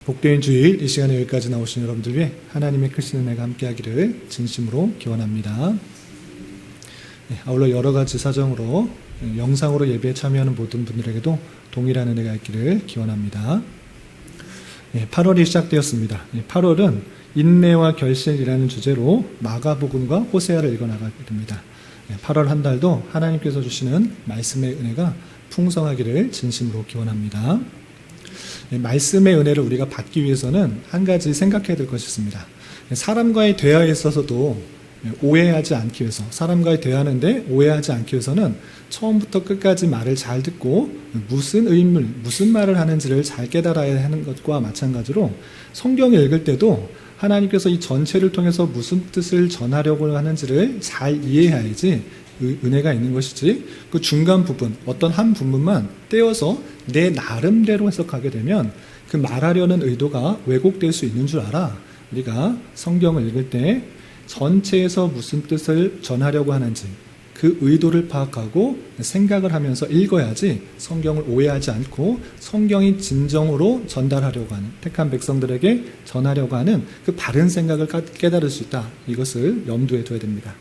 복된 주일 이 시간에 여기까지 나오신 여러분들 위해 하나님의 크신 은혜가 함께하기를 진심으로 기원합니다. 아울러 여러 가지 사정으로 영상으로 예배에 참여하는 모든 분들에게도 동일한 은혜가 있기를 기원합니다. 8월이 시작되었습니다. 8월은 인내와 결실이라는 주제로 마가복음과 호세아를 읽어나가게 됩니다. 8월 한 달도 하나님께서 주시는 말씀의 은혜가 풍성하기를 진심으로 기원합니다. 말씀의 은혜를 우리가 받기 위해서는 한 가지 생각해야 될 것이 있습니다. 사람과의 대화에 있어서도 오해하지 않기 위해서, 사람과의 대화하는데 오해하지 않기 위해서는 처음부터 끝까지 말을 잘 듣고 무슨 의물, 무슨 말을 하는지를 잘 깨달아야 하는 것과 마찬가지로 성경을 읽을 때도 하나님께서 이 전체를 통해서 무슨 뜻을 전하려고 하는지를 잘 이해해야지 은혜가 있는 것이지, 그 중간 부분, 어떤 한 부분만 떼어서 내 나름대로 해석하게 되면 그 말하려는 의도가 왜곡될 수 있는 줄 알아. 우리가 성경을 읽을 때 전체에서 무슨 뜻을 전하려고 하는지 그 의도를 파악하고 생각을 하면서 읽어야지 성경을 오해하지 않고 성경이 진정으로 전달하려고 하는, 택한 백성들에게 전하려고 하는 그 바른 생각을 깨달을 수 있다. 이것을 염두에 둬야 됩니다.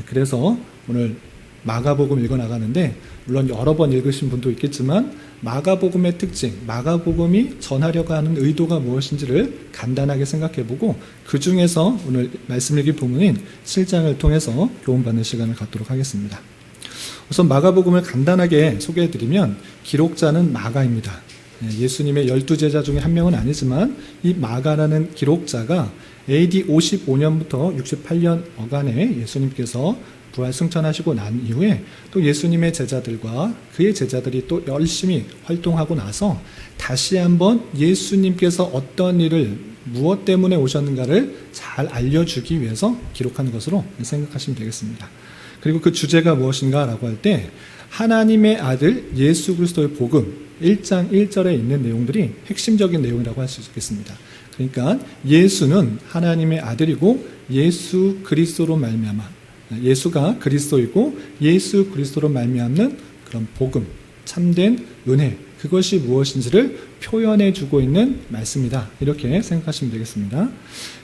그래서 오늘 마가복음 읽어나가는데, 물론 여러 번 읽으신 분도 있겠지만 마가복음의 특징, 마가복음이 전하려고 하는 의도가 무엇인지를 간단하게 생각해보고 그 중에서 오늘 말씀 읽기 부분인 7장을 통해서 교훈받는 시간을 갖도록 하겠습니다. 우선 마가복음을 간단하게 소개해드리면 기록자는 마가입니다. 예수님의 12제자 중에 한 명은 아니지만 이 마가라는 기록자가 AD 55년부터 68년 어간에 예수님께서 부활 승천하시고 난 이후에 또 예수님의 제자들과 그의 제자들이 또 열심히 활동하고 나서 다시 한번 예수님께서 어떤 일을 무엇 때문에 오셨는가를 잘 알려주기 위해서 기록한 것으로 생각하시면 되겠습니다. 그리고 그 주제가 무엇인가라고 할 때 하나님의 아들 예수 그리스도의 복음 1장 1절에 있는 내용들이 핵심적인 내용이라고 할 수 있겠습니다. 그러니까 예수는 하나님의 아들이고 예수 그리스도로 말미암아, 예수가 그리스도이고 예수 그리스도로 말미암는 그런 복음, 참된 은혜, 그것이 무엇인지를 표현해 주고 있는 말씀이다. 이렇게 생각하시면 되겠습니다.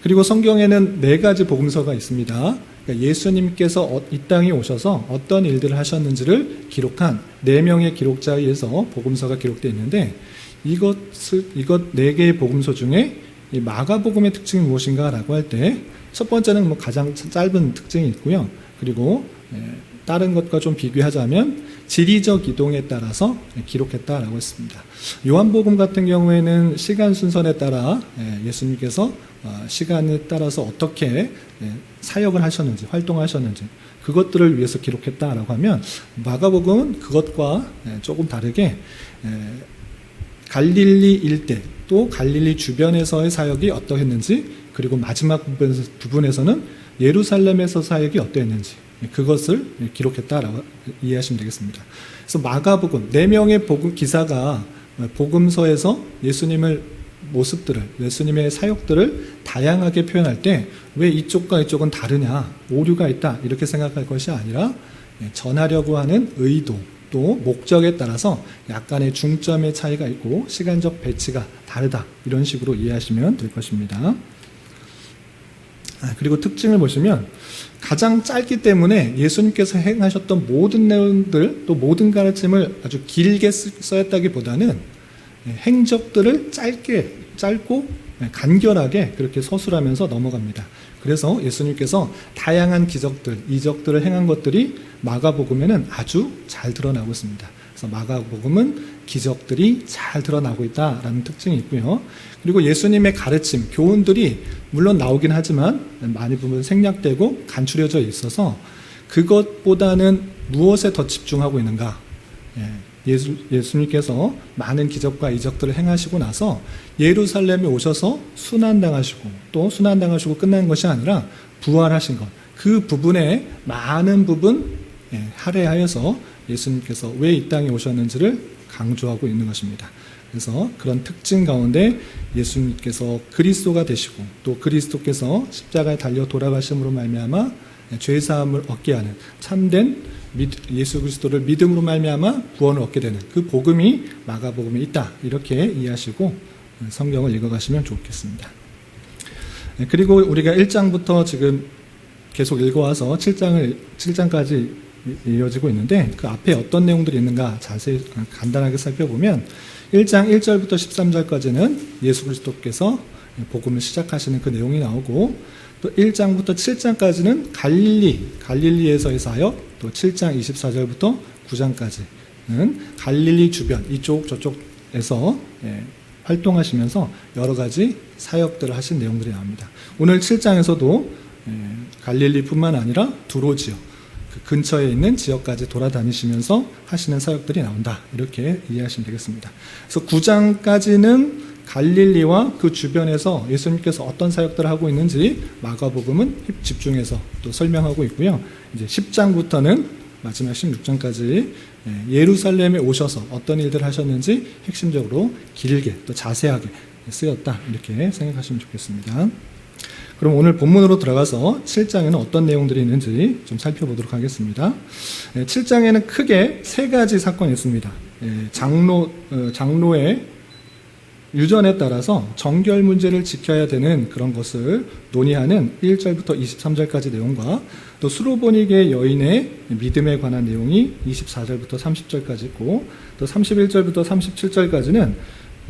그리고 성경에는 4가지 복음서가 있습니다. 그러니까 예수님께서 이 땅에 오셔서 어떤 일들을 하셨는지를 기록한 4명의 기록자에 의해서 복음서가 기록되어 있는데, 이것 4개의 복음서 중에 이 마가복음의 특징이 무엇인가라고 할 때 첫 번째는 가장 짧은 특징이 있고요. 그리고 다른 것과 좀 비교하자면 지리적 이동에 따라서 기록했다라고 했습니다. 요한복음 같은 경우에는 시간 순서에 따라 예수님께서 시간에 따라서 어떻게 사역을 하셨는지, 활동하셨는지 그것들을 위해서 기록했다라고 하면, 마가복음은 그것과 조금 다르게 갈릴리 일대 또 갈릴리 주변에서의 사역이 어떠했는지, 그리고 마지막 부분에서는 예루살렘에서 사역이 어떠했는지 그것을 기록했다라고 이해하시면 되겠습니다. 그래서 마가복음 4명의 복음 기사가 복음서에서 예수님의 모습들을, 예수님의 사역들을 다양하게 표현할 때 왜 이쪽과 이쪽은 다르냐, 오류가 있다 이렇게 생각할 것이 아니라 전하려고 하는 의도 또 목적에 따라서 약간의 중점의 차이가 있고 시간적 배치가 다르다, 이런 식으로 이해하시면 될 것입니다. 그리고 특징을 보시면 가장 짧기 때문에 예수님께서 행하셨던 모든 내용들 또 모든 가르침을 아주 길게 써였다기보다는 행적들을 짧고 간결하게 그렇게 서술하면서 넘어갑니다. 그래서 예수님께서 다양한 기적들, 이적들을 행한 것들이 마가복음에는 아주 잘 드러나고 있습니다. 그래서 마가복음은 기적들이 잘 드러나고 있다라는 특징이 있고요. 그리고 예수님의 가르침, 교훈들이 물론 나오긴 하지만 많이 보면 생략되고 간추려져 있어서 그것보다는 무엇에 더 집중하고 있는가? 예수님께서 많은 기적과 이적들을 행하시고 나서 예루살렘에 오셔서 순환당하시고 또 순환당하시고 끝난 것이 아니라 부활하신 것, 그 부분에 많은 부분 할애하여서 예수님께서 왜 이 땅에 오셨는지를 강조하고 있는 것입니다. 그래서 그런 특징 가운데 예수님께서 그리스도가 되시고 또 그리스도께서 십자가에 달려 돌아가심으로 말미암아 죄사함을 얻게 하는 참된 예수 그리스도를 믿음으로 말미암아 구원을 얻게 되는 그 복음이 마가복음에 있다, 이렇게 이해하시고 성경을 읽어가시면 좋겠습니다. 그리고 우리가 1장부터 지금 계속 읽어와서 7장까지 이어지고 있는데 그 앞에 어떤 내용들이 있는가 자세히 간단하게 살펴보면 1장 1절부터 13절까지는 예수 그리스도께서 복음을 시작하시는 그 내용이 나오고 또 1장부터 7장까지는 갈릴리에서의 사역, 또 7장 24절부터 9장까지는 갈릴리 주변 이쪽 저쪽에서 활동하시면서 여러 가지 사역들을 하신 내용들이 나옵니다. 오늘 7장에서도 갈릴리뿐만 아니라 두로 지역, 그 근처에 있는 지역까지 돌아다니시면서 하시는 사역들이 나온다. 이렇게 이해하시면 되겠습니다. 그래서 9장까지는 갈릴리와 그 주변에서 예수님께서 어떤 사역들을 하고 있는지 마가복음은 집중해서 또 설명하고 있고요. 이제 10장부터는 마지막 16장까지 예루살렘에 오셔서 어떤 일들을 하셨는지 핵심적으로 길게 또 자세하게 쓰였다. 이렇게 생각하시면 좋겠습니다. 그럼 오늘 본문으로 들어가서 7장에는 어떤 내용들이 있는지 좀 살펴보도록 하겠습니다. 7장에는 크게 세 가지 사건이 있습니다. 장로의 유전에 따라서 정결 문제를 지켜야 되는 그런 것을 논의하는 1절부터 23절까지 내용과 또 수로보니게 여인의 믿음에 관한 내용이 24절부터 30절까지 있고 또 31절부터 37절까지는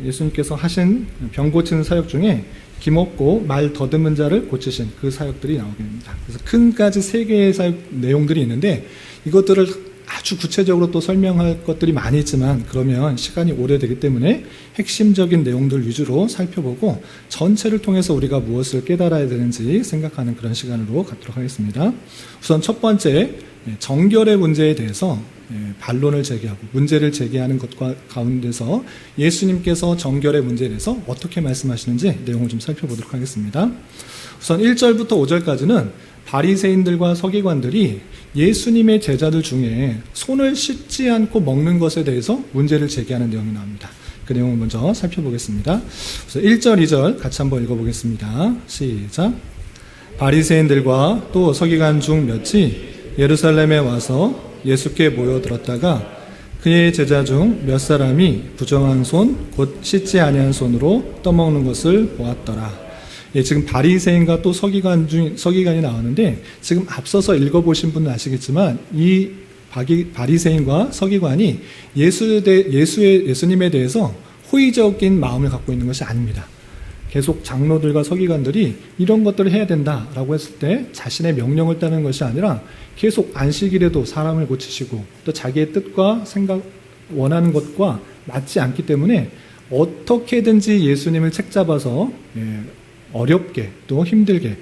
예수님께서 하신 병 고치는 사역 중에 기먹고 말 더듬은 자를 고치신 그 사역들이 나오게 됩니다. 그래서 큰까지 세 개의 사역 내용들이 있는데 이것들을 아주 구체적으로 또 설명할 것들이 많이 있지만 그러면 시간이 오래되기 때문에 핵심적인 내용들 위주로 살펴보고 전체를 통해서 우리가 무엇을 깨달아야 되는지 생각하는 그런 시간으로 갖도록 하겠습니다. 우선 첫 번째 정결의 문제에 대해서 반론을 제기하고 문제를 제기하는 것과 가운데서 예수님께서 정결의 문제에 대해서 어떻게 말씀하시는지 내용을 좀 살펴보도록 하겠습니다. 우선 1절부터 5절까지는 바리새인들과 서기관들이 예수님의 제자들 중에 손을 씻지 않고 먹는 것에 대해서 문제를 제기하는 내용이 나옵니다. 그 내용을 먼저 살펴보겠습니다. 그래서 1절, 2절 같이 한번 읽어보겠습니다. 시작. 바리새인들과 또 서기관 중 몇이 예루살렘에 와서 예수께 모여들었다가 그의 제자 중 몇 사람이 부정한 손, 곧 씻지 아니한 손으로 떠먹는 것을 보았더라. 지금 바리새인과 또 서기관이 나오는데 지금 앞서서 읽어보신 분은 아시겠지만 이 바리새인과 서기관이 예수님에 대해서 호의적인 마음을 갖고 있는 것이 아닙니다. 계속 장로들과 서기관들이 이런 것들을 해야 된다라고 했을 때 자신의 명령을 따르는 것이 아니라 계속 안식일에도 사람을 고치시고 또 자기의 뜻과 생각 원하는 것과 맞지 않기 때문에 어떻게든지 예수님을 책잡아서 어렵게 또 힘들게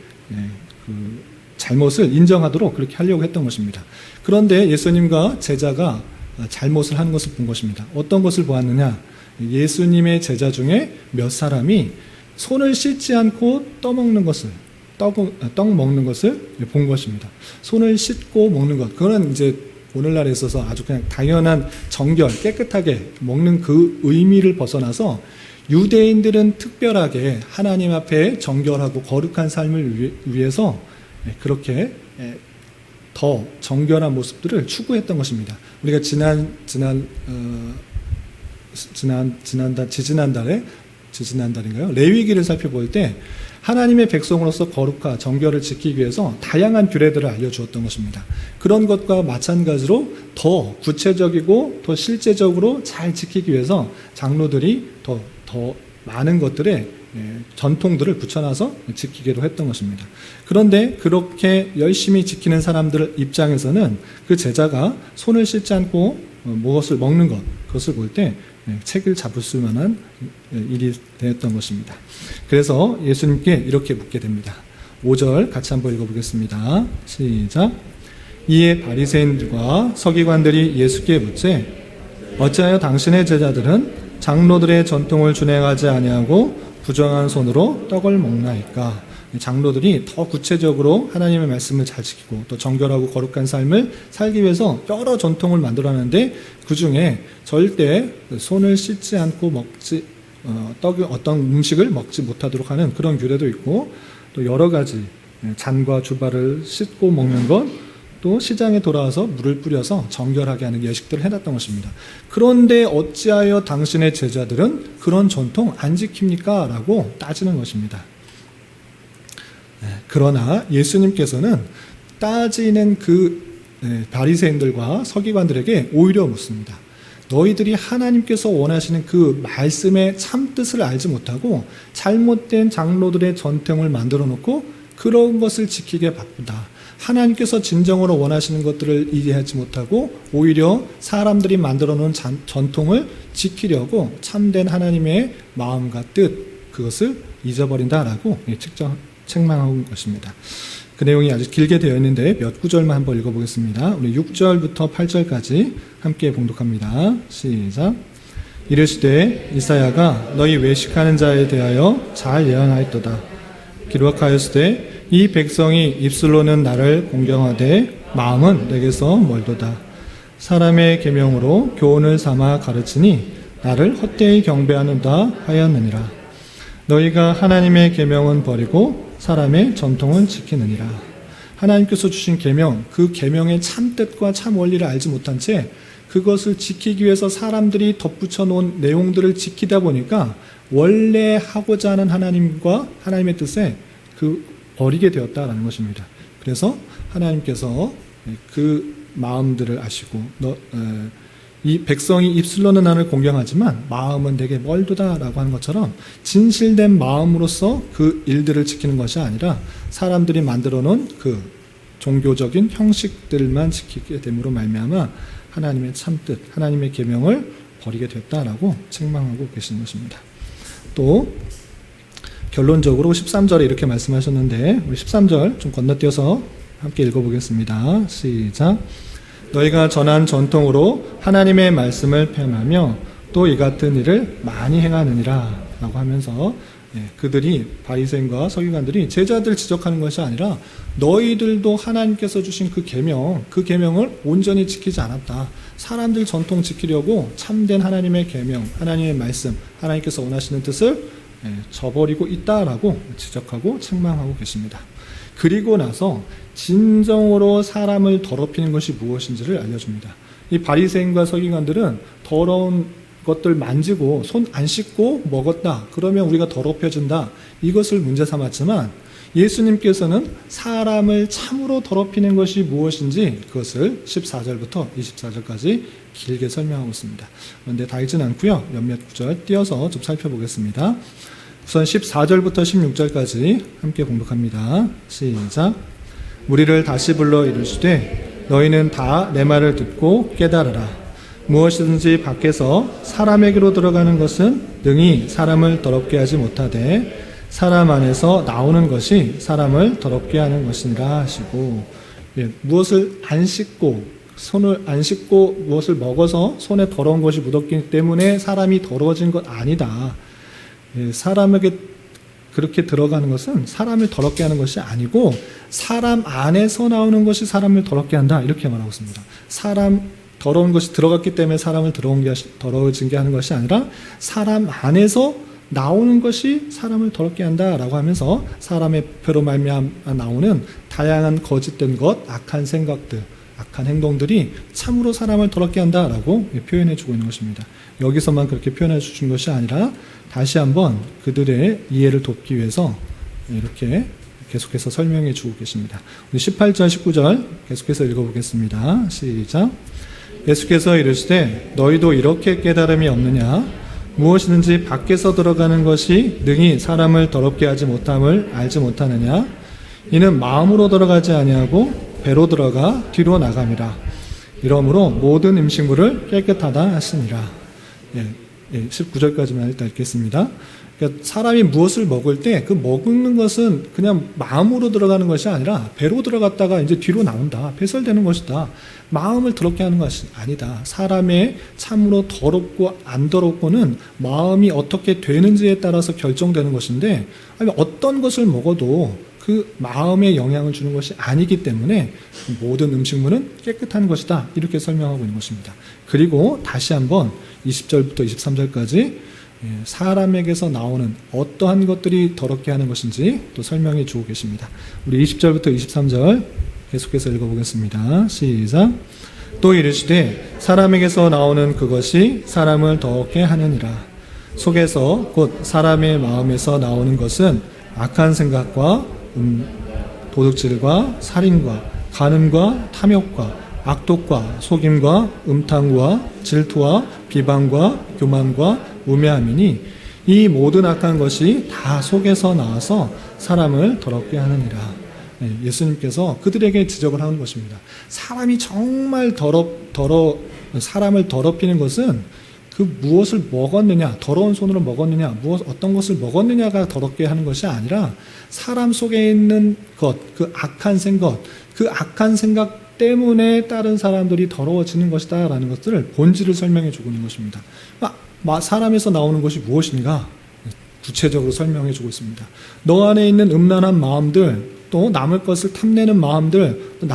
그 잘못을 인정하도록 그렇게 하려고 했던 것입니다. 그런데 예수님과 제자가 잘못을 하는 것을 본 것입니다. 어떤 것을 보았느냐? 예수님의 제자 중에 몇 사람이 손을 씻지 않고 떡 먹는 것을 본 것입니다. 손을 씻고 먹는 것, 그거는 이제 오늘날에 있어서 아주 그냥 당연한 정결, 깨끗하게 먹는 그 의미를 벗어나서 유대인들은 특별하게 하나님 앞에 정결하고 거룩한 삶을 위해서 그렇게 더 정결한 모습들을 추구했던 것입니다. 우리가 지지난달인가요? 레위기를 살펴볼 때 하나님의 백성으로서 거룩과 정결을 지키기 위해서 다양한 규례들을 알려주었던 것입니다. 그런 것과 마찬가지로 더 구체적이고 더 실제적으로 잘 지키기 위해서 장로들이 더 많은 것들에 전통들을 붙여놔서 지키기도 했던 것입니다. 그런데 그렇게 열심히 지키는 사람들 입장에서는 그 제자가 손을 씻지 않고 무엇을 먹는 것, 그것을 볼 때 책을 잡을 수 만한 일이 되었던 것입니다. 그래서 예수님께 이렇게 묻게 됩니다. 5절 같이 한번 읽어보겠습니다. 시작. 이에 바리새인들과 서기관들이 예수께 묻되 어찌하여 당신의 제자들은 장로들의 전통을 준행하지 아니하고 부정한 손으로 떡을 먹나이까? 장로들이 더 구체적으로 하나님의 말씀을 잘 지키고 또 정결하고 거룩한 삶을 살기 위해서 여러 전통을 만들어놨는데 그 중에 절대 손을 씻지 않고 어떤 음식을 먹지 못하도록 하는 그런 규례도 있고 또 여러 가지 잔과 주발을 씻고 먹는 것, 또 시장에 돌아와서 물을 뿌려서 정결하게 하는 예식들을 해놨던 것입니다. 그런데 어찌하여 당신의 제자들은 그런 전통 안 지킵니까? 라고 따지는 것입니다. 그러나 예수님께서는 따지는 그 바리새인들과 서기관들에게 오히려 묻습니다. 너희들이 하나님께서 원하시는 그 말씀의 참뜻을 알지 못하고 잘못된 장로들의 전통을 만들어 놓고 그런 것을 지키게 바쁘다. 하나님께서 진정으로 원하시는 것들을 이해하지 못하고 오히려 사람들이 만들어 놓은 전통을 지키려고 참된 하나님의 마음과 뜻, 그것을 잊어버린다라고 책망하고 있는 것입니다. 그 내용이 아주 길게 되어 있는데 몇 구절만 한번 읽어보겠습니다. 우리 6절부터 8절까지 함께 봉독합니다. 시작. 이르시되 이사야가 너희 외식하는 자에 대하여 잘 예언하였도다. 기록하였으되 이 백성이 입술로는 나를 공경하되 마음은 내게서 멀도다. 사람의 계명으로 교훈을 삼아 가르치니 나를 헛되이 경배하는다 하였느니라. 너희가 하나님의 계명은 버리고 사람의 전통은 지키느니라. 하나님께서 주신 계명, 그 계명의 참뜻과 참 원리를 알지 못한 채 그것을 지키기 위해서 사람들이 덧붙여 놓은 내용들을 지키다 보니까 원래 하고자 하는 하나님과 하나님의 뜻에 버리게 되었다라는 것입니다. 그래서 하나님께서 그 마음들을 아시고 이 백성이 입술로는 나를 공경하지만 마음은 되게 멀도다라고 하는 것처럼 진실된 마음으로서 그 일들을 지키는 것이 아니라 사람들이 만들어 놓은 그 종교적인 형식들만 지키게 됨으로 말미암아 하나님의 참뜻, 하나님의 계명을 버리게 됐다라고 책망하고 계시는 것입니다. 또 결론적으로 13절에 이렇게 말씀하셨는데 우리 13절 좀 건너뛰어서 함께 읽어보겠습니다. 시작. 너희가 전한 전통으로 하나님의 말씀을 폐하며 또 이 같은 일을 많이 행하느니라 라고 하면서 그들이 바리새인과 서기관들이 제자들 지적하는 것이 아니라 너희들도 하나님께서 주신 그 계명을 온전히 지키지 않았다. 사람들 전통 지키려고 참된 하나님의 계명, 하나님의 말씀, 하나님께서 원하시는 뜻을 저버리고 있다라고 지적하고 책망하고 계십니다. 그리고 나서 진정으로 사람을 더럽히는 것이 무엇인지를 알려줍니다. 이 바리새인과 서기관들은 더러운 것들 만지고 손 안 씻고 먹었다. 그러면 우리가 더럽혀진다. 이것을 문제 삼았지만 예수님께서는 사람을 참으로 더럽히는 것이 무엇인지 그것을 14절부터 24절까지 길게 설명하고 있습니다. 그런데 다 읽진 않고요. 몇몇 구절 띄어서 좀 살펴보겠습니다. 우선 14절부터 16절까지 함께 봉독합니다. 시작. 무리를 다시 불러 이르시되 너희는 다 내 말을 듣고 깨달으라. 무엇이든지 밖에서 사람에게로 들어가는 것은 능히 사람을 더럽게 하지 못하되 사람 안에서 나오는 것이 사람을 더럽게 하는 것이니라 하시고, 무엇을 안 씻고 손을 안 씻고 무엇을 먹어서 손에 더러운 것이 묻었기 때문에 사람이 더러워진 것 아니다. 사람에게 그렇게 들어가는 것은 사람을 더럽게 하는 것이 아니고 사람 안에서 나오는 것이 사람을 더럽게 한다. 이렇게 말하고 있습니다. 더러운 것이 들어갔기 때문에 사람을 더러워진 게 하는 것이 아니라 사람 안에서 나오는 것이 사람을 더럽게 한다라고 하면서 사람의 표로 말미암아 나오는 다양한 거짓된 것, 악한 생각들, 악한 행동들이 참으로 사람을 더럽게 한다라고 표현해 주고 있는 것입니다. 여기서만 그렇게 표현해 주신 것이 아니라 다시 한번 그들의 이해를 돕기 위해서 이렇게 계속해서 설명해 주고 계십니다. 우리 18절, 19절 계속해서 읽어보겠습니다. 시작. 예수께서 이르시되 너희도 이렇게 깨달음이 없느냐? 무엇이든지 밖에서 들어가는 것이 능히 사람을 더럽게 하지 못함을 알지 못하느냐? 이는 마음으로 들어가지 아니하고 배로 들어가 뒤로 나감이라. 이러므로 모든 음식물을 깨끗하다 하시니라. 19절까지만 일단 읽겠습니다. 그러니까 사람이 무엇을 먹을 때 그 먹는 것은 그냥 마음으로 들어가는 것이 아니라 배로 들어갔다가 이제 뒤로 나온다. 배설되는 것이다. 마음을 더럽게 하는 것이 아니다. 사람의 참으로 더럽고 안 더럽고는 마음이 어떻게 되는지에 따라서 결정되는 것인데, 어떤 것을 먹어도 그 마음에 영향을 주는 것이 아니기 때문에 모든 음식물은 깨끗한 것이다. 이렇게 설명하고 있는 것입니다. 그리고 다시 한번 20절부터 23절까지 사람에게서 나오는 어떠한 것들이 더럽게 하는 것인지 또 설명해 주고 계십니다. 우리 20절부터 23절 계속해서 읽어보겠습니다. 시작. 또 이르시되 사람에게서 나오는 그것이 사람을 더럽게 하느니라. 속에서 곧 사람의 마음에서 나오는 것은 악한 생각과 도둑질과 살인과 간음과 탐욕과 악독과 속임과 음탕과 질투와 비방과 교만과 우매함이니 이 모든 악한 것이 다 속에서 나와서 사람을 더럽게 하느니라. 예수님께서 그들에게 지적을 하는 것입니다. 사람이 정말 사람을 더럽히는 것은 그 무엇을 먹었느냐, 더러운 손으로 먹었느냐, 어떤 것을 먹었느냐가 더럽게 하는 것이 아니라 사람 속에 있는 것, 그 악한 생각 때문에 다른 사람들이 더러워지는 것이다 라는 것들을 본질을 설명해 주고 있는 것입니다. 사람에서 나오는 것이 무엇인가 구체적으로 설명해 주고 있습니다. 너 안에 있는 음란한 마음들, 또 남의 것을 탐내는 마음들, 또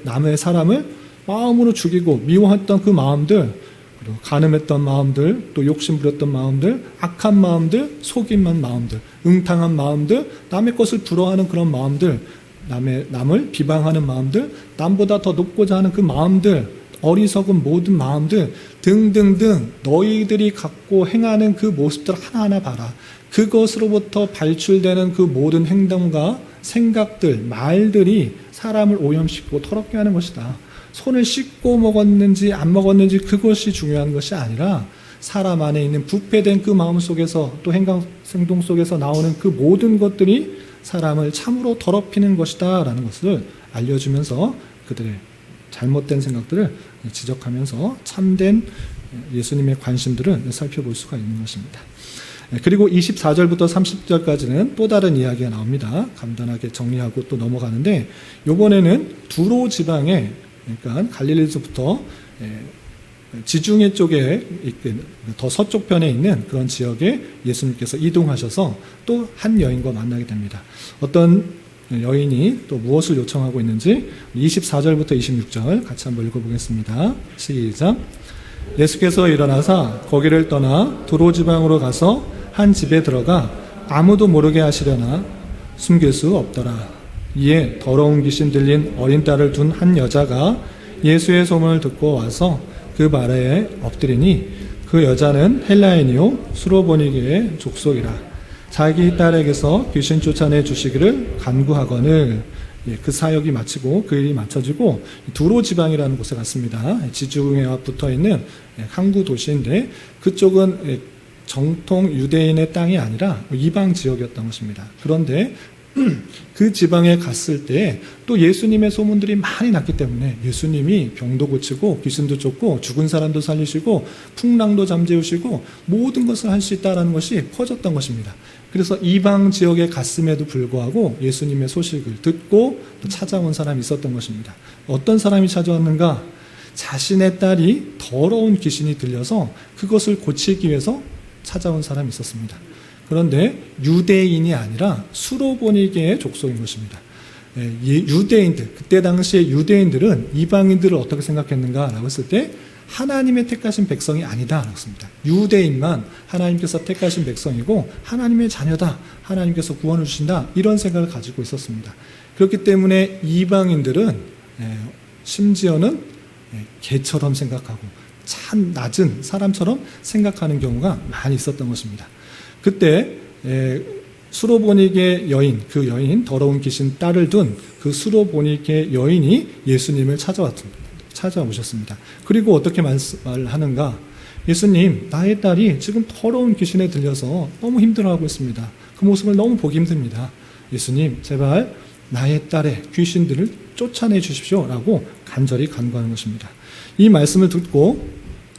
남의 사람을 마음으로 죽이고 미워했던 그 마음들, 그리고 간음했던 마음들, 또 욕심부렸던 마음들, 악한 마음들, 속임한 마음들, 음탕한 마음들, 남의 것을 부러워하는 그런 마음들, 남을 비방하는 마음들, 남보다 더 높고자 하는 그 마음들, 어리석은 모든 마음들 등등등 너희들이 갖고 행하는 그 모습들 하나하나 봐라. 그것으로부터 발출되는 그 모든 행동과 생각들, 말들이 사람을 오염시키고 더럽게 하는 것이다. 손을 씻고 먹었는지 안 먹었는지 그것이 중요한 것이 아니라 사람 안에 있는 부패된 그 마음 속에서 또 행동 속에서 나오는 그 모든 것들이 사람을 참으로 더럽히는 것이다 라는 것을 알려주면서 그들의 잘못된 생각들을 지적하면서 참된 예수님의 관심들을 살펴볼 수가 있는 것입니다. 그리고 24절부터 30절까지는 또 다른 이야기가 나옵니다. 간단하게 정리하고 또 넘어가는데 이번에는 두로 지방에, 그러니까 갈릴리에서부터 지중해 쪽에 더 서쪽 편에 있는 그런 지역에 예수님께서 이동하셔서 또 한 여인과 만나게 됩니다. 어떤 여인이 또 무엇을 요청하고 있는지 24절부터 26절 같이 한번 읽어보겠습니다. 시작. 예수께서 일어나사 거기를 떠나 두로 지방으로 가서 한 집에 들어가 아무도 모르게 하시려나 숨길 수 없더라. 이에 더러운 귀신 들린 어린 딸을 둔 한 여자가 예수의 소문을 듣고 와서 그 말에 엎드리니 그 여자는 헬라인이요 수로보니게의 족속이라. 자기 딸에게서 귀신 쫓아내 주시기를 간구하거늘. 그 사역이 마치고 그 일이 마쳐지고 두로 지방이라는 곳에 갔습니다. 지중해와 붙어있는 항구 도시인데 그쪽은 정통 유대인의 땅이 아니라 이방 지역이었던 것입니다. 그런데 그 지방에 갔을 때 또 예수님의 소문들이 많이 났기 때문에 예수님이 병도 고치고 귀신도 쫓고 죽은 사람도 살리시고 풍랑도 잠재우시고 모든 것을 할 수 있다는 것이 퍼졌던 것입니다. 그래서 이방 지역에 갔음에도 불구하고 예수님의 소식을 듣고 또 찾아온 사람이 있었던 것입니다. 어떤 사람이 찾아왔는가? 자신의 딸이 더러운 귀신이 들려서 그것을 고치기 위해서 찾아온 사람이 있었습니다. 그런데 유대인이 아니라 수로보니게의 족속인 것입니다. 유대인들, 그때 당시에 유대인들은 이방인들을 어떻게 생각했는가라고 했을 때 하나님의 택하신 백성이 아니다 라고 했습니다. 유대인만 하나님께서 택하신 백성이고 하나님의 자녀다, 하나님께서 구원을 주신다, 이런 생각을 가지고 있었습니다. 그렇기 때문에 이방인들은 심지어는 개처럼 생각하고 참 낮은 사람처럼 생각하는 경우가 많이 있었던 것입니다. 그때 수로보니게 여인, 그 여인, 더러운 귀신 딸을 둔 그 수로보니게 여인이 예수님을 찾아오셨습니다. 그리고 어떻게 말하는가? 예수님, 나의 딸이 지금 더러운 귀신에 들려서 너무 힘들어하고 있습니다. 그 모습을 너무 보기 힘듭니다. 예수님, 제발 나의 딸의 귀신들을 쫓아내 주십시오 라고 간절히 간구하는 것입니다. 이 말씀을 듣고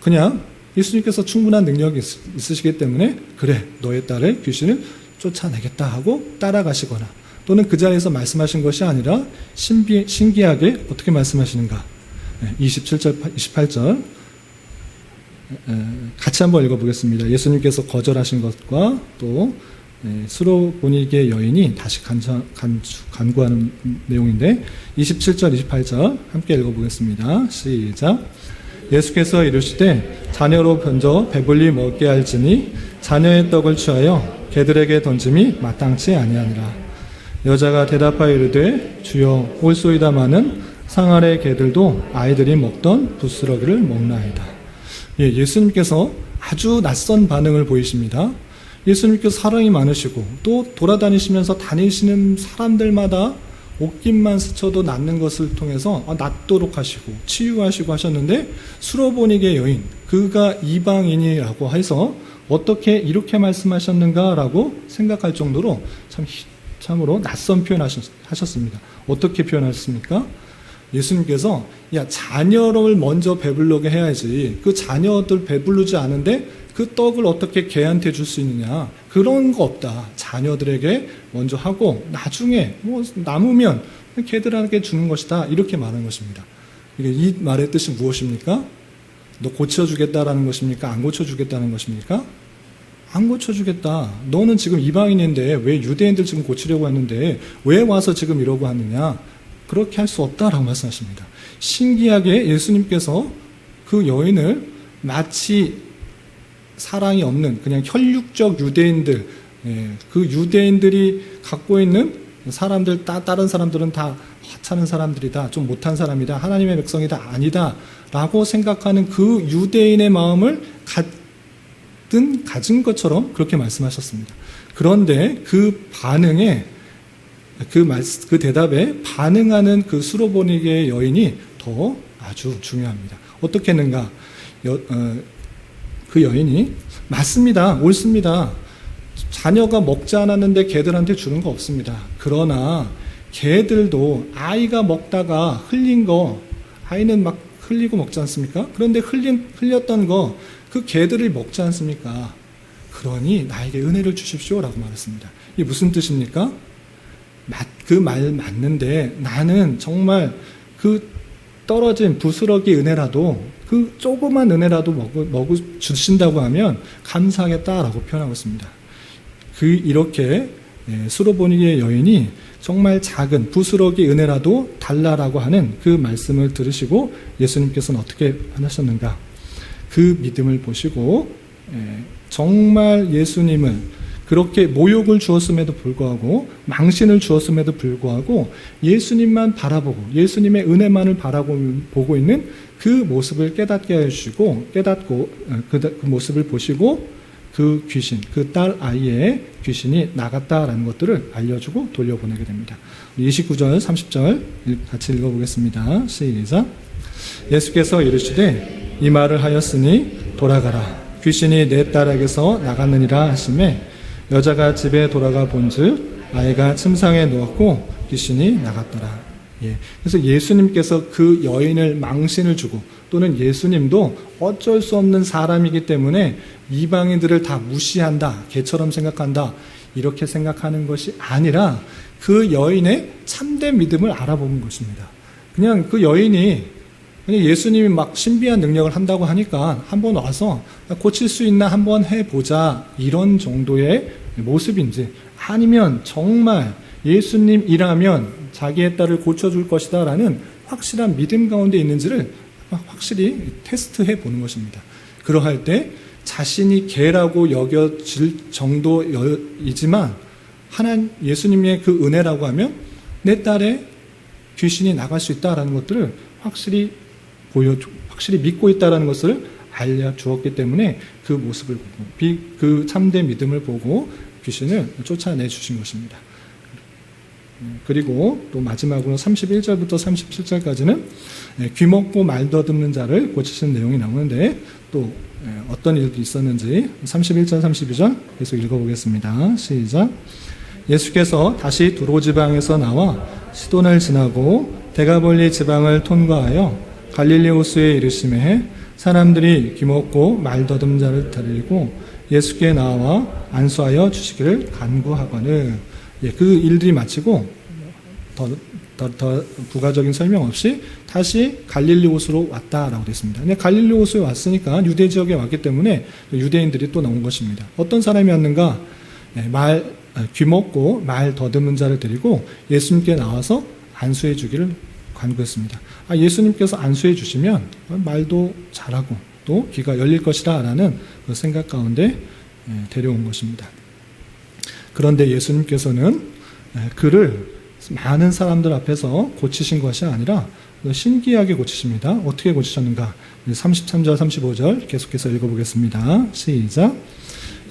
그냥 예수님께서 충분한 능력이 있으시기 때문에 그래, 너의 딸의 귀신을 쫓아내겠다 하고 따라가시거나 또는 그 자리에서 말씀하신 것이 아니라 신기하게 어떻게 말씀하시는가? 27절, 28절 같이 한번 읽어보겠습니다. 예수님께서 거절하신 것과 또 수로보니게 여인이 다시 간구하는 내용인데 27절, 28절 함께 읽어보겠습니다. 시작. 예수께서 이르시되 자녀로 먼저 배불리 먹게 할지니 자녀의 떡을 취하여 개들에게 던짐이 마땅치 아니하니라. 여자가 대답하여 이르되 주여 옳소이다마는 상 아래 개들도 아이들이 먹던 부스러기를 먹나이다. 예수님께서 아주 낯선 반응을 보이십니다. 예수님께서 사랑이 많으시고 또 돌아다니시면서 다니시는 사람들마다 옷깃만 스쳐도 낫는 것을 통해서 낫도록 하시고 치유하시고 하셨는데 수로보니게 여인, 그가 이방인이라고 해서 어떻게 이렇게 말씀하셨는가라고 생각할 정도로 참으로 낯선 표현하셨습니다. 어떻게 표현하셨습니까? 예수님께서 자녀를 먼저 배부르게 해야지 그 자녀들 배부르지 않은데 그 떡을 어떻게 개한테 줄 수 있느냐, 그런 거 없다. 자녀들에게 먼저 하고 나중에 남으면 개들에게 주는 것이다, 이렇게 말한 것입니다. 이 말의 뜻이 무엇입니까? 너 고쳐주겠다라는 것입니까? 안 고쳐주겠다는 것입니까? 안 고쳐주겠다. 너는 지금 이방인인데 왜 유대인들 지금 고치려고 했는데 왜 와서 지금 이러고 하느냐? 그렇게 할 수 없다라고 말씀하십니다. 신기하게 예수님께서 그 여인을 마치 사랑이 없는 그냥 혈육적 유대인들, 그 유대인들이 갖고 있는 사람들, 다른 사람들은 다 하찮은 사람들이다, 좀 못한 사람이다, 하나님의 백성이다, 아니다 라고 생각하는 그 유대인의 마음을 가진 것처럼 그렇게 말씀하셨습니다. 그런데 그 반응에 그 대답에 반응하는 그 수로보니게 여인이 더 아주 중요합니다. 어떻게 했는가? 그 여인이 맞습니다. 옳습니다. 자녀가 먹지 않았는데 개들한테 주는 거 없습니다. 그러나 개들도 아이가 먹다가 흘린 거, 아이는 막 흘리고 먹지 않습니까? 그런데 흘렸던 거 그 개들이 먹지 않습니까? 그러니 나에게 은혜를 주십시오라고 말했습니다. 이게 무슨 뜻입니까? 그 말 맞는데 나는 정말 그 떨어진 부스러기 은혜라도, 그 조그만 은혜라도 주신다고 하면 감사하겠다라고 표현하고 있습니다. 이렇게 수로보니게 여인이 정말 작은 부스러기 은혜라도 달라라고 하는 그 말씀을 들으시고 예수님께서는 어떻게 하셨는가? 그 믿음을 보시고 정말 예수님을 그렇게 모욕을 주었음에도 불구하고, 망신을 주었음에도 불구하고 예수님만 바라보고 예수님의 은혜만을 바라보고 있는 그 모습을 깨닫게 해주시고, 깨닫고 그 모습을 보시고 그 귀신, 그 딸 아이의 귀신이 나갔다라는 것들을 알려주고 돌려보내게 됩니다. 29절 30절 같이 읽어보겠습니다. 시작. 예수께서 이르시되 이 말을 하였으니 돌아가라, 귀신이 내 딸에게서 나갔느니라 하시매 여자가 집에 돌아가 본즉 아이가 침상에 누웠고 귀신이 나갔더라. 그래서 예수님께서 그 여인을 망신을 주고, 또는 예수님도 어쩔 수 없는 사람이기 때문에 이방인들을 다 무시한다, 개처럼 생각한다, 이렇게 생각하는 것이 아니라 그 여인의 참된 믿음을 알아보는 것입니다. 그냥 그 여인이 그냥 예수님이 막 신비한 능력을 한다고 하니까 한번 와서 고칠 수 있나 한번 해보자, 이런 정도의 모습인지, 아니면 정말 예수님이라면 자기의 딸을 고쳐줄 것이다 라는 확실한 믿음 가운데 있는지를 확실히 테스트해 보는 것입니다. 그러할 때 자신이 개라고 여겨질 정도이지만 예수님의 그 은혜라고 하면 내 딸의 귀신이 나갈 수 있다라는 것들을 확실히 믿고 있다라는 것을 알려주었기 때문에 그 모습을 보고 그 참된 믿음을 보고 귀신을 쫓아내 주신 것입니다. 그리고 또 마지막으로 31절부터 37절까지는 귀먹고 말 더듬는 자를 고치시는 내용이 나오는데, 또 어떤 일이 있었는지 31절 32절 계속 읽어보겠습니다. 시작. 예수께서 다시 두로 지방에서 나와 시돈을 지나고 데가볼리 지방을 통과하여 갈릴리 호수에 이르시매 사람들이 귀먹고 말 더듬는 자를 데리고 예수께 나와 안수하여 주시기를 간구하거늘. 그 일들이 마치고 더 부가적인 설명 없이 다시 갈릴리 호수로 왔다라고 되어 있습니다. 근데 갈릴리 호수에 왔으니까 유대 지역에 왔기 때문에 유대인들이 또 나온 것입니다. 어떤 사람이었는가? 귀먹고 말 더듬는 자를 데리고 예수님께 나와서 안수해 주기를 간구했습니다. 예수님께서 안수해 주시면 말도 잘하고 또 귀가 열릴 것이다 라는 그 생각 가운데 데려온 것입니다. 그런데 예수님께서는 그를 많은 사람들 앞에서 고치신 것이 아니라 신기하게 고치십니다. 어떻게 고치셨는가? 33절, 35절 계속해서 읽어보겠습니다. 시작.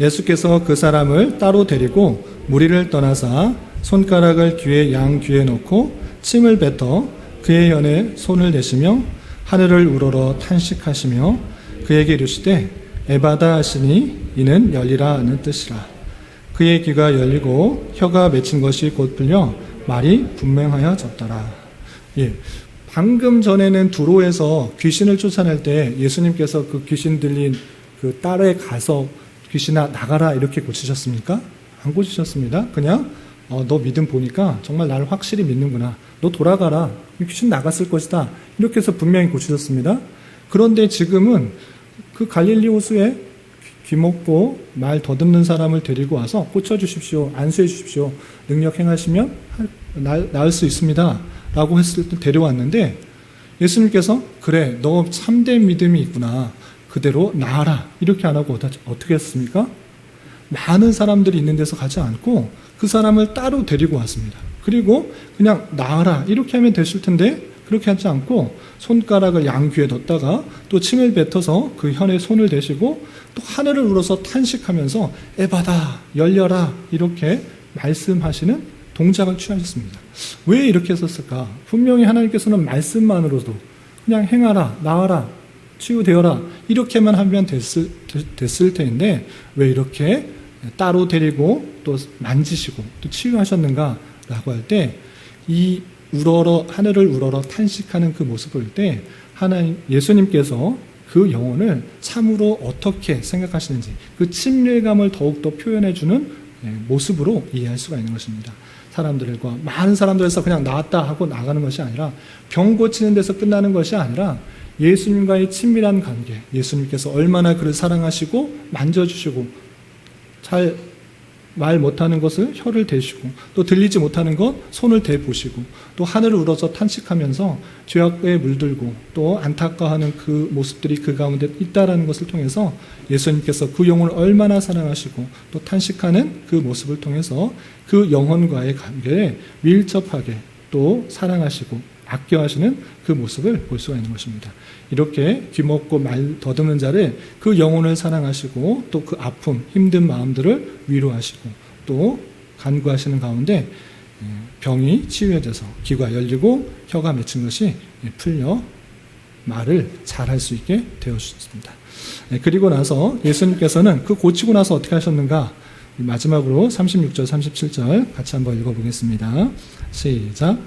예수께서 그 사람을 따로 데리고 무리를 떠나사 손가락을 양 귀에 넣고 침을 뱉어 그의 혀에 손을 대시며 하늘을 우러러 탄식하시며 그에게 이르시되 에바다 하시니 이는 열리라 하는 뜻이라. 그의 귀가 열리고 혀가 맺힌 것이 곧 풀려 말이 분명하여졌더라. 예, 방금 전에는 두로에서 귀신을 쫓아낼 때 예수님께서 그 귀신 들린 그 딸에 가서 귀신아 나가라 이렇게 고치셨습니까? 안 고치셨습니다. 그냥 너 믿음 보니까 정말 나를 확실히 믿는구나. 너 돌아가라. 귀신 나갔을 것이다. 이렇게 해서 분명히 고치셨습니다. 그런데 지금은 그 갈릴리 호수에 귀먹고 말 더듬는 사람을 데리고 와서 고쳐주십시오. 안수해 주십시오. 능력 행하시면 나을 수 있습니다. 라고 했을 때 데려왔는데 예수님께서 그래 너 참된 믿음이 있구나. 그대로 나아라. 이렇게 안 하고 어떻게 했습니까? 많은 사람들이 있는 데서 가지 않고 그 사람을 따로 데리고 왔습니다. 그리고 그냥 나아라. 이렇게 하면 됐을 텐데 그렇게 하지 않고 손가락을 양 귀에 넣다가 또 침을 뱉어서 그 혀에 손을 대시고 또 하늘을 우러서 탄식하면서 에바다 열려라 이렇게 말씀하시는 동작을 취하셨습니다. 왜 이렇게 했었을까? 분명히 하나님께서는 말씀만으로도 그냥 행하라 나아라 치유되어라 이렇게만 하면 됐을 텐데 왜 이렇게 따로 데리고 또 만지시고 또 치유하셨는가 라고 할 때 이 하늘을 우러러 탄식하는 그 모습을 볼 때 예수님께서 그 영혼을 참으로 어떻게 생각하시는지 그 친밀감을 더욱더 표현해주는 모습으로 이해할 수가 있는 것입니다. 사람들과 많은 사람들에서 그냥 나았다 하고 나가는 것이 아니라 병 고치는 데서 끝나는 것이 아니라 예수님과의 친밀한 관계, 예수님께서 얼마나 그를 사랑하시고 만져주시고 잘 말 못하는 것을 혀를 대시고 또 들리지 못하는 것 손을 대보시고 또 하늘을 우러서 탄식하면서 죄악에 물들고 또 안타까워하는 그 모습들이 그 가운데 있다라는 것을 통해서 예수님께서 그 영혼을 얼마나 사랑하시고 또 탄식하는 그 모습을 통해서 그 영혼과의 관계에 밀접하게 또 사랑하시고 아껴하시는 그 모습을 볼 수가 있는 것입니다. 이렇게 귀먹고 말 더듬는 자를 그 영혼을 사랑하시고 또 그 아픔, 힘든 마음들을 위로하시고 또 간구하시는 가운데 병이 치유해져서 귀가 열리고 혀가 맺힌 것이 풀려 말을 잘할 수 있게 되어주셨습니다. 그리고 나서 예수님께서는 그 고치고 나서 어떻게 하셨는가? 마지막으로 36절, 37절 같이 한번 읽어보겠습니다. 시작.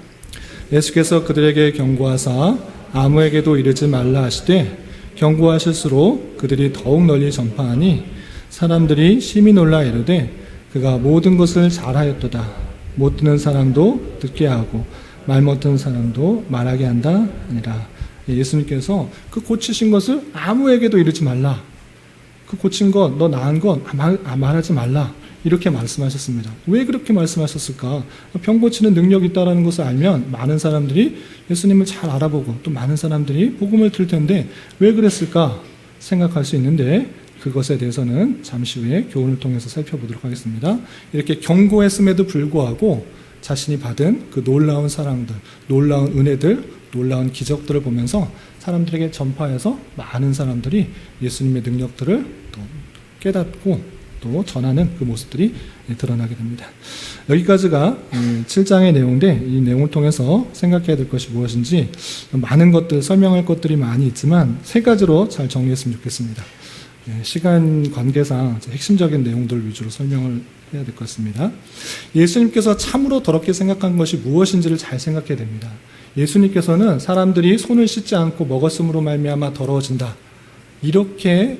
예수께서 그들에게 경고하사 아무에게도 이르지 말라 하시되 경고하실수록 그들이 더욱 널리 전파하니 사람들이 심히 놀라 이르되 그가 모든 것을 잘하였도다. 못 듣는 사람도 듣게 하고 말 못하는 사람도 말하게 한다 아니라. 예수님께서 그 고치신 것을 아무에게도 이르지 말라. 그 고친 것, 너 나은 것 말하지 말라. 이렇게 말씀하셨습니다. 왜 그렇게 말씀하셨을까? 병 고치는 능력이 있다는 것을 알면 많은 사람들이 예수님을 잘 알아보고 또 많은 사람들이 복음을 들을 텐데 왜 그랬을까 생각할 수 있는데 그것에 대해서는 잠시 후에 교훈을 통해서 살펴보도록 하겠습니다. 이렇게 경고했음에도 불구하고 자신이 받은 그 놀라운 사랑들, 놀라운 은혜들, 놀라운 기적들을 보면서 사람들에게 전파해서 많은 사람들이 예수님의 능력들을 또 깨닫고 또 전하는 그 모습들이 드러나게 됩니다. 여기까지가 7장의 내용인데 이 내용을 통해서 생각해야 될 것이 무엇인지 많은 것들 설명할 것들이 많이 있지만 세 가지로 잘 정리했으면 좋겠습니다. 시간 관계상 핵심적인 내용들 위주로 설명을 해야 될 것 같습니다. 예수님께서 참으로 더럽게 생각한 것이 무엇인지를 잘 생각해야 됩니다. 예수님께서는 사람들이 손을 씻지 않고 먹었음으로 말미암아 더러워진다. 이렇게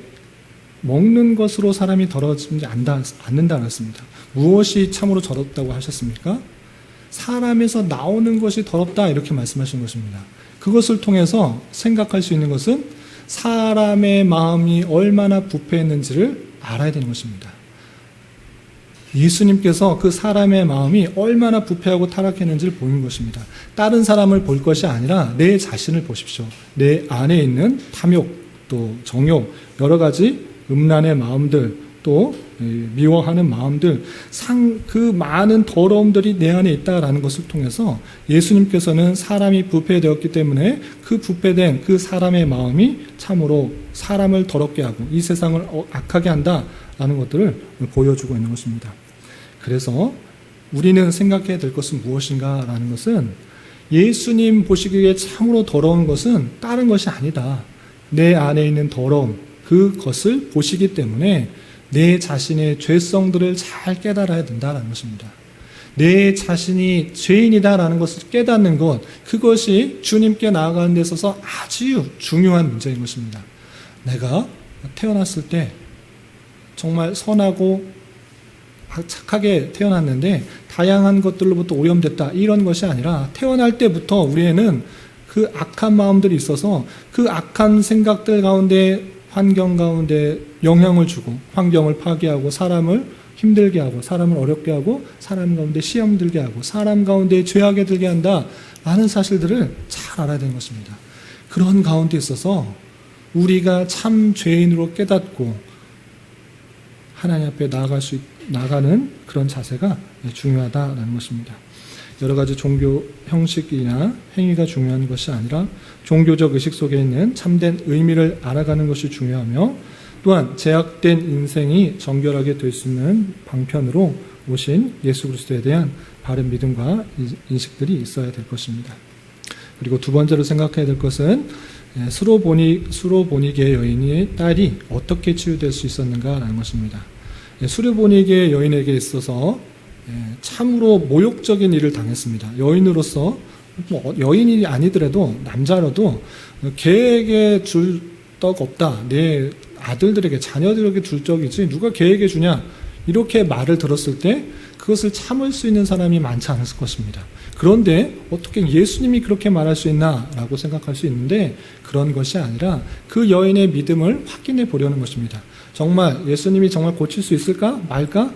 먹는 것으로 사람이 더러워지지 않는다는 것입니다. 무엇이 참으로 더럽다고 하셨습니까? 사람에서 나오는 것이 더럽다 이렇게 말씀하신 것입니다. 그것을 통해서 생각할 수 있는 것은 사람의 마음이 얼마나 부패했는지를 알아야 되는 것입니다. 예수님께서 그 사람의 마음이 얼마나 부패하고 타락했는지를 보는 것입니다. 다른 사람을 볼 것이 아니라 내 자신을 보십시오. 내 안에 있는 탐욕, 또 정욕, 여러 가지 음란의 마음들, 또 미워하는 마음들, 그 많은 더러움들이 내 안에 있다라는 것을 통해서 예수님께서는 사람이 부패되었기 때문에 그 부패된 그 사람의 마음이 참으로 사람을 더럽게 하고 이 세상을 악하게 한다라는 것들을 보여주고 있는 것입니다. 그래서 우리는 생각해야 될 것은 무엇인가라는 것은 예수님 보시기에 참으로 더러운 것은 다른 것이 아니다. 내 안에 있는 더러움, 그것을 보시기 때문에 내 자신의 죄성들을 잘 깨달아야 된다는 것입니다. 내 자신이 죄인이다라는 것을 깨닫는 것, 그것이 주님께 나아가는 데 있어서 아주 중요한 문제인 것입니다. 내가 태어났을 때 정말 선하고 착하게 태어났는데 다양한 것들로부터 오염됐다, 이런 것이 아니라 태어날 때부터 우리에는 그 악한 마음들이 있어서 그 악한 생각들 가운데, 환경 가운데 영향을 주고 환경을 파괴하고 사람을 힘들게 하고 사람을 어렵게 하고 사람 가운데 시험 들게 하고 사람 가운데 죄악에 들게 한다라는 사실들을 잘 알아야 되는 것입니다. 그런 가운데 있어서 우리가 참 죄인으로 깨닫고 하나님 앞에 나가는 그런 자세가 중요하다라는 것입니다. 여러 가지 종교 형식이나 행위가 중요한 것이 아니라 종교적 의식 속에 있는 참된 의미를 알아가는 것이 중요하며, 또한 제약된 인생이 정결하게 될 수 있는 방편으로 오신 예수 그리스도에 대한 바른 믿음과 인식들이 있어야 될 것입니다. 그리고 두 번째로 생각해야 될 것은 수로보니게 여인의 딸이 어떻게 치유될 수 있었는가라는 것입니다. 수로보니게 여인에게 있어서 참으로 모욕적인 일을 당했습니다. 여인으로서, 여인이 아니더라도 남자라도 걔에게 줄 떡 없다, 내 아들들에게 자녀들에게 줄 떡이지 누가 걔에게 주냐, 이렇게 말을 들었을 때 그것을 참을 수 있는 사람이 많지 않았을 것입니다. 그런데 어떻게 예수님이 그렇게 말할 수 있나라고 생각할 수 있는데, 그런 것이 아니라 그 여인의 믿음을 확인해 보려는 것입니다. 정말 예수님이 정말 고칠 수 있을까 말까,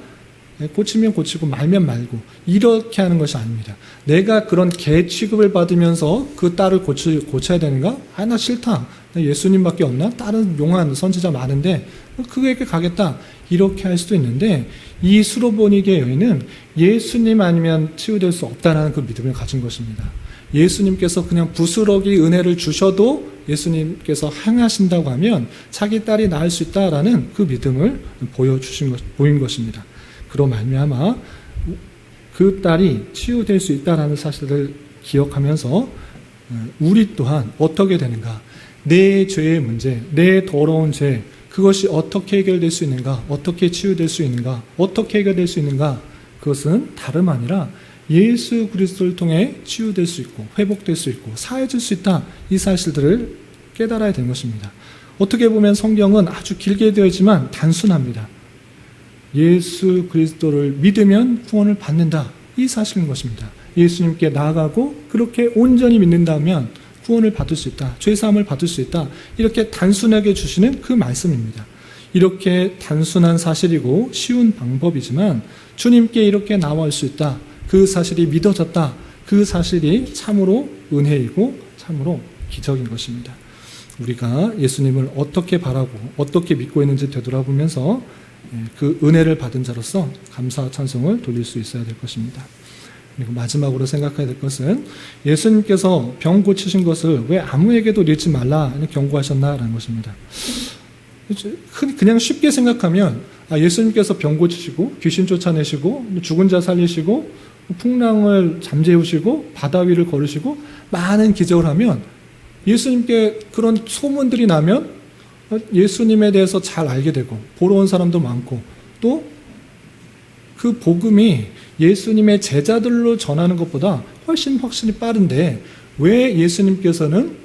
고치면 고치고 말면 말고, 이렇게 하는 것이 아닙니다. 내가 그런 개 취급을 받으면서 그 딸을 고쳐야 되는가? 나 싫다, 나 예수님밖에 없나? 다른 용한 선지자 많은데 그에게 가겠다, 이렇게 할 수도 있는데, 이 수로보니게 여인은 예수님 아니면 치유될 수 없다는 그 믿음을 가진 것입니다. 예수님께서 그냥 부스러기 은혜를 주셔도 예수님께서 행하신다고 하면 자기 딸이 나을 수 있다라는 그 믿음을 보인 것입니다. 그로 말미암아 그 딸이 치유될 수 있다라는 사실을 기억하면서 우리 또한 어떻게 되는가, 내 죄의 문제, 내 더러운 죄, 그것이 어떻게 해결될 수 있는가, 어떻게 치유될 수 있는가, 어떻게 해결될 수 있는가, 그것은 다름 아니라 예수 그리스도를 통해 치유될 수 있고 회복될 수 있고 사해질 수 있다, 이 사실들을 깨달아야 되는 것입니다. 어떻게 보면 성경은 아주 길게 되어 있지만 단순합니다. 예수 그리스도를 믿으면 구원을 받는다, 이 사실인 것입니다. 예수님께 나아가고 그렇게 온전히 믿는다면 구원을 받을 수 있다, 죄사함을 받을 수 있다, 이렇게 단순하게 주시는 그 말씀입니다. 이렇게 단순한 사실이고 쉬운 방법이지만 주님께 이렇게 나아올 수 있다, 그 사실이 믿어졌다, 그 사실이 참으로 은혜이고 참으로 기적인 것입니다. 우리가 예수님을 어떻게 바라고 어떻게 믿고 있는지 되돌아보면서 그 은혜를 받은 자로서 감사 찬송을 돌릴 수 있어야 될 것입니다. 그리고 마지막으로 생각해야 될 것은 예수님께서 병 고치신 것을 왜 아무에게도 읽지 말라 경고하셨나라는 것입니다. 그냥 쉽게 생각하면 예수님께서 병 고치시고 귀신 쫓아내시고 죽은 자 살리시고 풍랑을 잠재우시고 바다 위를 걸으시고 많은 기적을 하면, 예수님께 그런 소문들이 나면 예수님에 대해서 잘 알게 되고 보러 온 사람도 많고, 또 그 복음이 예수님의 제자들로 전하는 것보다 훨씬 확신이 빠른데 왜 예수님께서는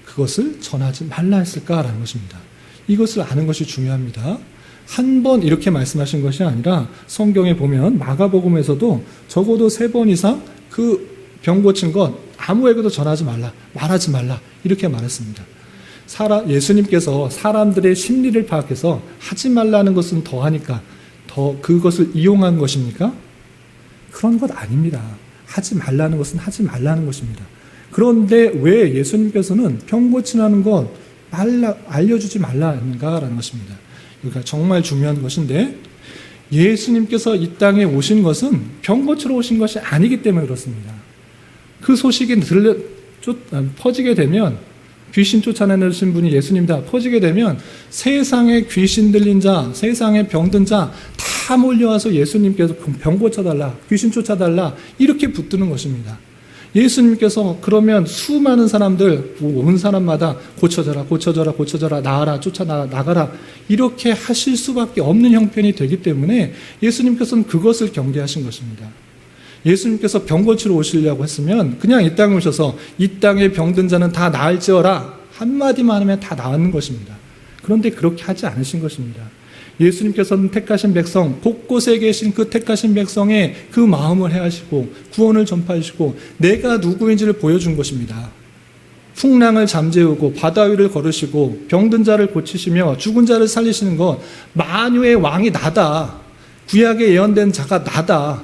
그것을 전하지 말라 했을까라는 것입니다. 이것을 아는 것이 중요합니다. 한 번 이렇게 말씀하신 것이 아니라 성경에 보면 마가복음에서도 적어도 3번 이상 그 병 고친 것 아무에게도 전하지 말라, 말하지 말라, 이렇게 말했습니다. 예수님께서 사람들의 심리를 파악해서 하지 말라는 것은 더 하니까 더 그것을 이용한 것입니까? 그런 것 아닙니다. 하지 말라는 것은 하지 말라는 것입니다. 그런데 왜 예수님께서는 병 고치라는 것 알려주지 말라는가라는 것입니다. 그러니까 정말 중요한 것인데, 예수님께서 이 땅에 오신 것은 병 고치러 오신 것이 아니기 때문에 그렇습니다. 그 소식이 퍼지게 되면, 귀신 쫓아내신 분이 예수님이다 퍼지게 되면 세상에 귀신 들린 자, 세상에 병든 자 다 몰려와서 예수님께서 병 고쳐달라, 귀신 쫓아달라 이렇게 붙드는 것입니다. 예수님께서 그러면 수많은 사람들, 온 사람마다 고쳐져라, 고쳐져라, 고쳐져라, 나가라, 나가라 이렇게 하실 수밖에 없는 형편이 되기 때문에 예수님께서는 그것을 경계하신 것입니다. 예수님께서 병 고치러 오시려고 했으면 그냥 이 땅에 오셔서 이 땅에 병든 자는 다 나을지어라 한마디만 하면 다 나았는 것입니다. 그런데 그렇게 하지 않으신 것입니다. 예수님께서는 택하신 백성, 곳곳에 계신 그 택하신 백성의 그 마음을 헤아시고 구원을 전파하시고 내가 누구인지를 보여준 것입니다. 풍랑을 잠재우고 바다 위를 걸으시고 병든 자를 고치시며 죽은 자를 살리시는 것, 만유의 왕이 나다, 구약에 예언된 자가 나다,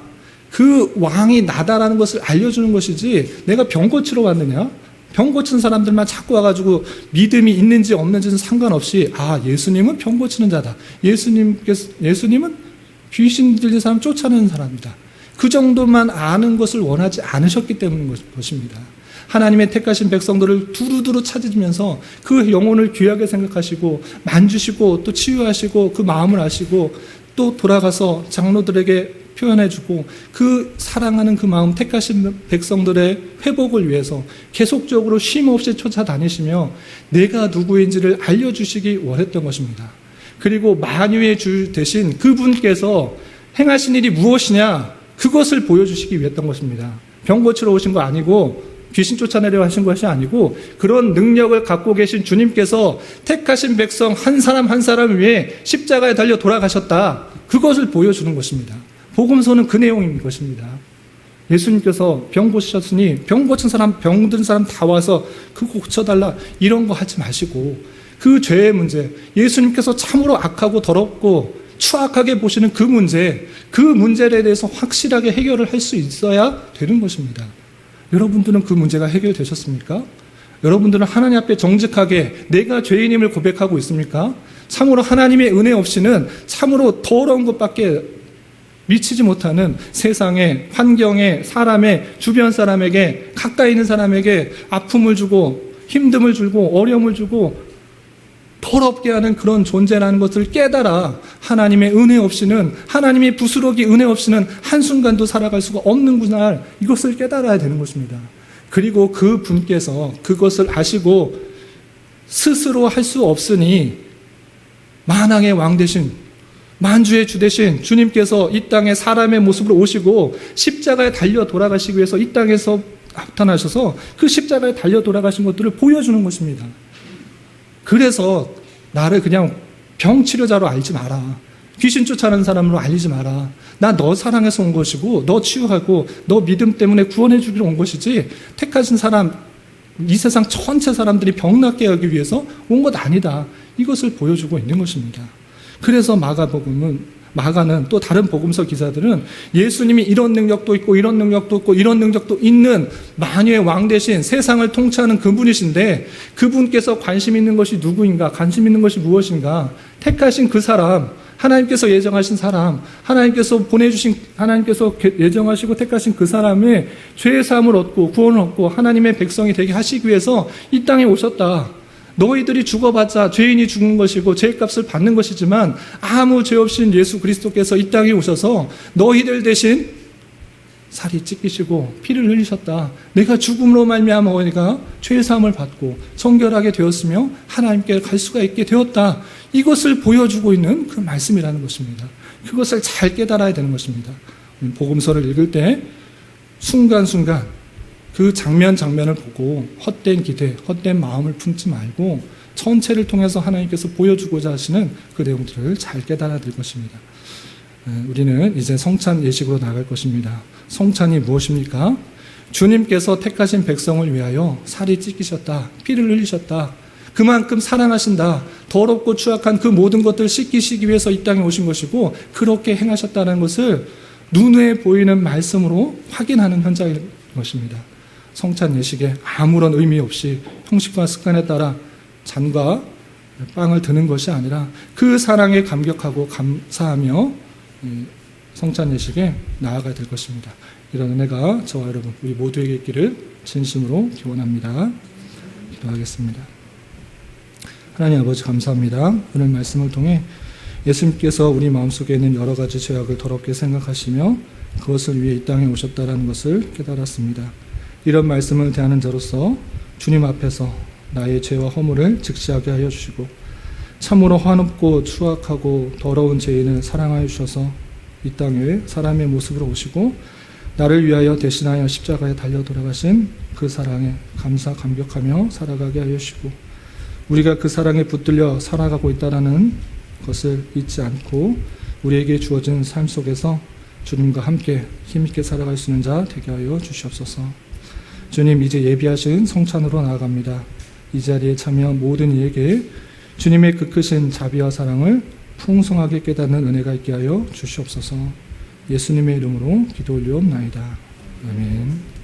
그 왕이 나다라는 것을 알려주는 것이지, 내가 병 고치러 왔느냐? 병 고친 사람들만 자꾸 와가지고 믿음이 있는지 없는지는 상관없이, 아, 예수님은 병 고치는 자다, 예수님은 귀신 들린 사람 쫓아내는 사람이다, 그 정도만 아는 것을 원하지 않으셨기 때문인 것입니다. 하나님의 택하신 백성들을 두루두루 찾으면서 그 영혼을 귀하게 생각하시고 만주시고 또 치유하시고 그 마음을 아시고 또 돌아가서 장로들에게 표현해주고 그 사랑하는 그 마음, 택하신 백성들의 회복을 위해서 계속적으로 쉼없이 쫓아다니시며 내가 누구인지를 알려주시기 원했던 것입니다. 그리고 만유의 주 대신 그분께서 행하신 일이 무엇이냐, 그것을 보여주시기 위했던 것입니다. 병 고치러 오신 거 아니고 귀신 쫓아내려 하신 것이 아니고, 그런 능력을 갖고 계신 주님께서 택하신 백성 한 사람 한 사람을 위해 십자가에 달려 돌아가셨다, 그것을 보여주는 것입니다. 복음서는 그 내용인 것입니다. 예수님께서 병 고치셨으니 병 고친 사람, 병든 사람 다 와서 그거 고쳐달라 이런 거 하지 마시고, 그 죄의 문제, 예수님께서 참으로 악하고 더럽고 추악하게 보시는 그 문제, 그 문제에 대해서 확실하게 해결을 할 수 있어야 되는 것입니다. 여러분들은 그 문제가 해결되셨습니까? 여러분들은 하나님 앞에 정직하게 내가 죄인임을 고백하고 있습니까? 참으로 하나님의 은혜 없이는 참으로 더러운 것밖에 미치지 못하는 세상의 환경에, 사람의, 주변 사람에게, 가까이 있는 사람에게 아픔을 주고 힘듦을 주고 어려움을 주고 더럽게 하는 그런 존재라는 것을 깨달아 하나님의 은혜 없이는, 하나님의 부스러기 은혜 없이는 한순간도 살아갈 수가 없는구나, 이것을 깨달아야 되는 것입니다. 그리고 그 분께서 그것을 아시고 스스로 할 수 없으니 만왕의 왕 되신, 만주의 주 되신 주님께서 이 땅에 사람의 모습으로 오시고 십자가에 달려 돌아가시기 위해서 이 땅에서 나타나셔서 그 십자가에 달려 돌아가신 것들을 보여주는 것입니다. 그래서 나를 그냥 병치료자로 알지 마라, 귀신 쫓아내는 사람으로 알리지 마라, 나 너 사랑해서 온 것이고 너 치유하고 너 믿음 때문에 구원해 주기로 온 것이지 택하신 사람, 이 세상 전체 사람들이 병낫게 하기 위해서 온 것 아니다, 이것을 보여주고 있는 것입니다. 그래서 마가는 또 다른 복음서 기사들은 예수님이 이런 능력도 있고 이런 능력도 있고 이런 능력도 있는 만유의 왕 대신 세상을 통치하는 그분이신데, 그분께서 관심 있는 것이 누구인가, 관심 있는 것이 무엇인가, 택하신 그 사람, 하나님께서 예정하신 사람, 하나님께서 예정하시고 택하신 그 사람의 죄의 사함을 얻고 구원을 얻고 하나님의 백성이 되게 하시기 위해서 이 땅에 오셨다. 너희들이 죽어봤자 죄인이 죽는 것이고 죄값을 받는 것이지만 아무 죄 없인 예수 그리스도께서 이 땅에 오셔서 너희들 대신 살이 찢기시고 피를 흘리셨다. 내가 죽음으로 말미암아 너희가 죄의 사함을 받고 정결하게 되었으며 하나님께 갈 수가 있게 되었다. 이것을 보여주고 있는 그 말씀이라는 것입니다. 그것을 잘 깨달아야 되는 것입니다. 복음서를 읽을 때 순간순간 그 장면을 보고 헛된 기대, 헛된 마음을 품지 말고 전체를 통해서 하나님께서 보여주고자 하시는 그 내용들을 잘 깨달아야 될 것입니다. 우리는 이제 성찬 예식으로 나갈 것입니다. 성찬이 무엇입니까? 주님께서 택하신 백성을 위하여 살이 찢기셨다, 피를 흘리셨다, 그만큼 사랑하신다, 더럽고 추악한 그 모든 것들을 씻기시기 위해서 이 땅에 오신 것이고 그렇게 행하셨다는 것을 눈에 보이는 말씀으로 확인하는 현장인 것입니다. 성찬 예식에 아무런 의미 없이 형식과 습관에 따라 잔과 빵을 드는 것이 아니라 그 사랑에 감격하고 감사하며 성찬 예식에 나아가야 될 것입니다. 이런 은혜가 저와 여러분 우리 모두에게 있기를 진심으로 기원합니다. 기도하겠습니다. 하나님 아버지 감사합니다. 오늘 말씀을 통해 예수님께서 우리 마음속에 있는 여러 가지 죄악을 더럽게 생각하시며 그것을 위해 이 땅에 오셨다는 것을 깨달았습니다. 이런 말씀을 대하는 자로서 주님 앞에서 나의 죄와 허물을 직시하게 하여 주시고 참으로 한없고 추악하고 더러운 죄인을 사랑하여 주셔서 이 땅에 사람의 모습으로 오시고 나를 위하여 대신하여 십자가에 달려 돌아가신 그 사랑에 감사 감격하며 살아가게 하여 주시고 우리가 그 사랑에 붙들려 살아가고 있다는 것을 잊지 않고 우리에게 주어진 삶 속에서 주님과 함께 힘있게 살아갈 수 있는 자 되게 하여 주시옵소서. 주님, 이제 예비하신 성찬으로 나아갑니다. 이 자리에 참여한 모든 이에게 주님의 그 크신 자비와 사랑을 풍성하게 깨닫는 은혜가 있게 하여 주시옵소서. 예수님의 이름으로 기도 올리옵나이다. 아멘.